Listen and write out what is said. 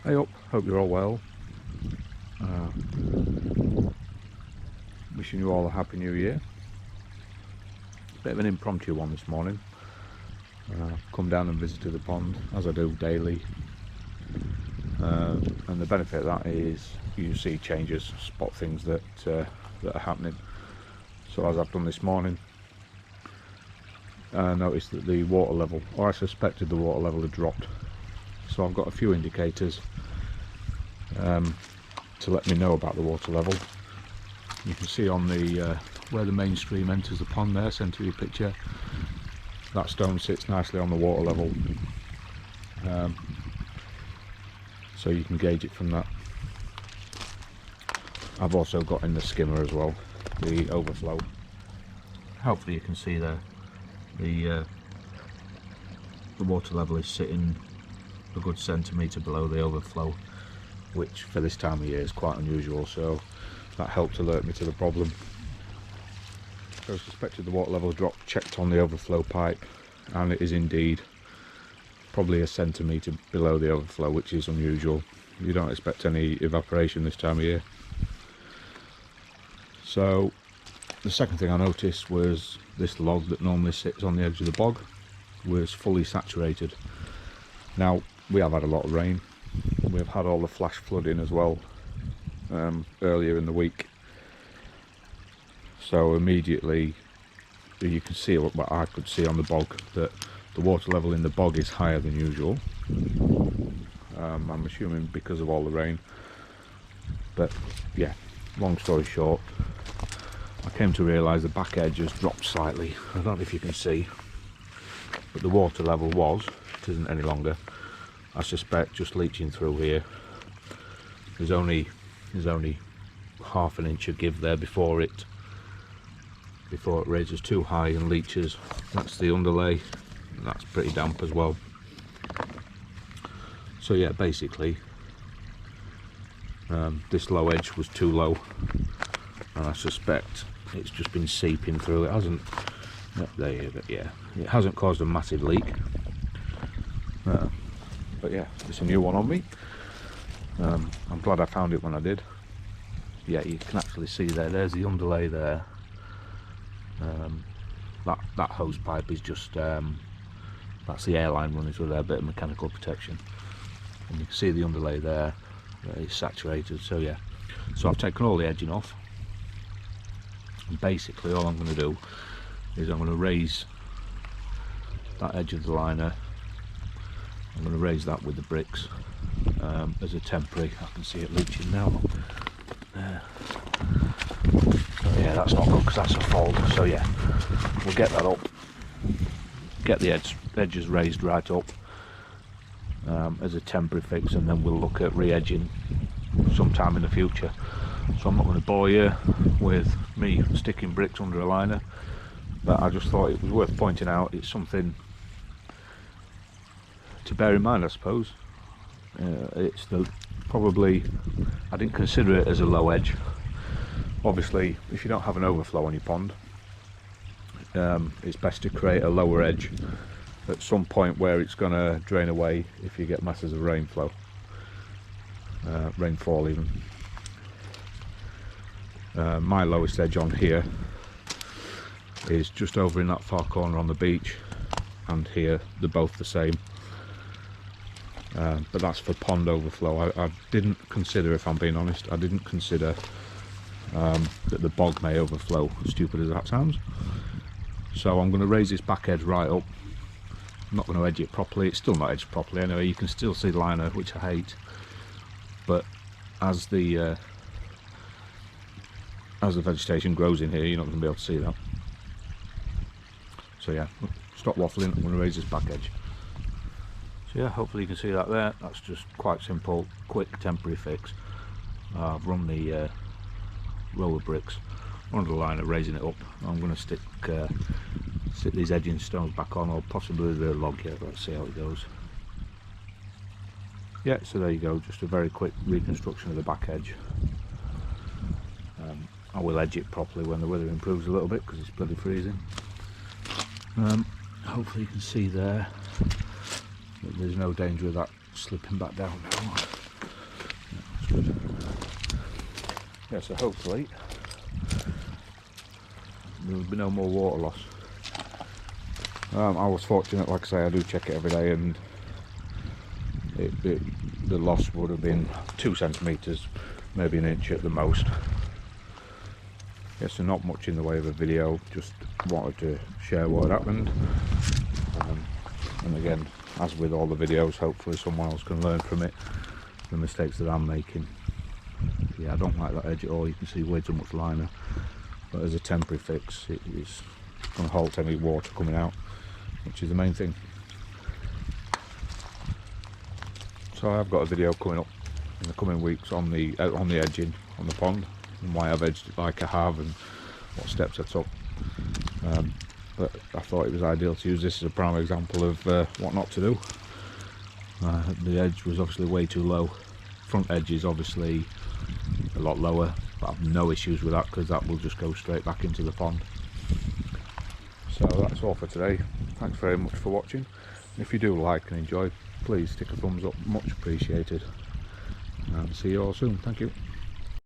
Hey up, hope you're all well. Wishing you all a happy new year. Bit of an impromptu one this morning. Come down and visited the pond as I do daily, and the benefit of that is you see changes, spot things that are happening. So as I've done this morning, I noticed that the water level, or I suspected the water level had dropped. So I've got a few indicators to let me know about the water level. You can see on the where the main stream enters the pond there, centre of your picture, that stone sits nicely on the water level, so you can gauge it from that. I've also got in the skimmer as well the overflow. Hopefully you can see there the water level is sitting a good centimetre below the overflow, which for this time of year is quite unusual, so that helped alert me to the problem. So I suspected the water level dropped, checked on the overflow pipe, and it is indeed probably a centimetre below the overflow, which is unusual. You don't expect any evaporation this time of year. So the second thing I noticed was this log that normally sits on the edge of the bog was fully saturated. Now, we have had a lot of rain. We've had all the flash flooding as well earlier in the week. So immediately you can see what I could see on the bog, that the water level in the bog is higher than usual. I'm assuming because of all the rain. But yeah, long story short, I came to realise the back edge has dropped slightly. I don't know if you can see, but the water level was, it isn't any longer, I suspect, just leaching through here. There's only half an inch of give there before it raises too high and leaches. That's the underlay, and that's pretty damp as well. So yeah, basically this low edge was too low, and I suspect it's just been seeping through. It hasn't, yeah, it hasn't caused a massive leak, but yeah, it's a new one on me. I'm glad I found it when I did. Yeah, you can actually see there's the underlay there. That hose pipe is just that's the airline running through there, a bit of mechanical protection, and you can see the underlay there, it's saturated. So yeah, so I've taken all the edging off, and basically all I'm going to do is I'm going to raise that edge of the liner. I'm going to raise that with the bricks as a temporary. I can see it leaching now. So yeah, that's not good because that's a fold. So yeah, we'll get that up, get the edges raised right up as a temporary fix, and then we'll look at re-edging sometime in the future. So I'm not going to bore you with me sticking bricks under a liner, but I just thought it was worth pointing out. It's something to bear in mind, I suppose. It's probably, I didn't consider it as a low edge. Obviously, if you don't have an overflow on your pond, it's best to create a lower edge at some point where it's going to drain away if you get masses of rainfall even. My lowest edge on here is just over in that far corner on the beach, and here they're both the same. But that's for pond overflow. I didn't consider, if I'm being honest, I didn't consider that the bog may overflow, as stupid as that sounds. So I'm going to raise this back edge right up. I'm not going to edge it properly. It's still not edged properly anyway. You can still see the liner, which I hate. But as the vegetation grows in here, you're not going to be able to see that. So yeah, stop waffling. I'm going to raise this back edge. So yeah, hopefully you can see that there. That's just quite simple, quick, temporary fix. I've run the roll of bricks under the liner, raising it up. I'm going to stick these edging stones back on, or possibly the log here. Let's see how it goes. Yeah, so there you go, just a very quick reconstruction of the back edge. I will edge it properly when the weather improves a little bit, because it's bloody freezing. Hopefully you can see there that there's no danger of that slipping back down now. yeah, so hopefully there will be no more water loss. I was fortunate, like I say, I do check it every day, and the loss would have been 2 centimetres, maybe 1 inch at the most. Yeah, so not much in the way of a video, just wanted to share what had happened. And again, as with all the videos, hopefully someone else can learn from it, the mistakes that I'm making. Yeah, I don't like that edge at all. You can see way too much liner, but as a temporary fix, it is going to halt any water coming out, which is the main thing. So I've got a video coming up in the coming weeks on the edging on the pond, and why I've edged it like I have, and what steps I took. But I thought it was ideal to use this as a prime example of what not to do. The edge was obviously way too low. Front edge is obviously a lot lower, but I've no issues with that because that will just go straight back into the pond. So that's all for today. Thanks very much for watching. If you do like and enjoy, please stick a thumbs up, much appreciated. And see you all soon. Thank you.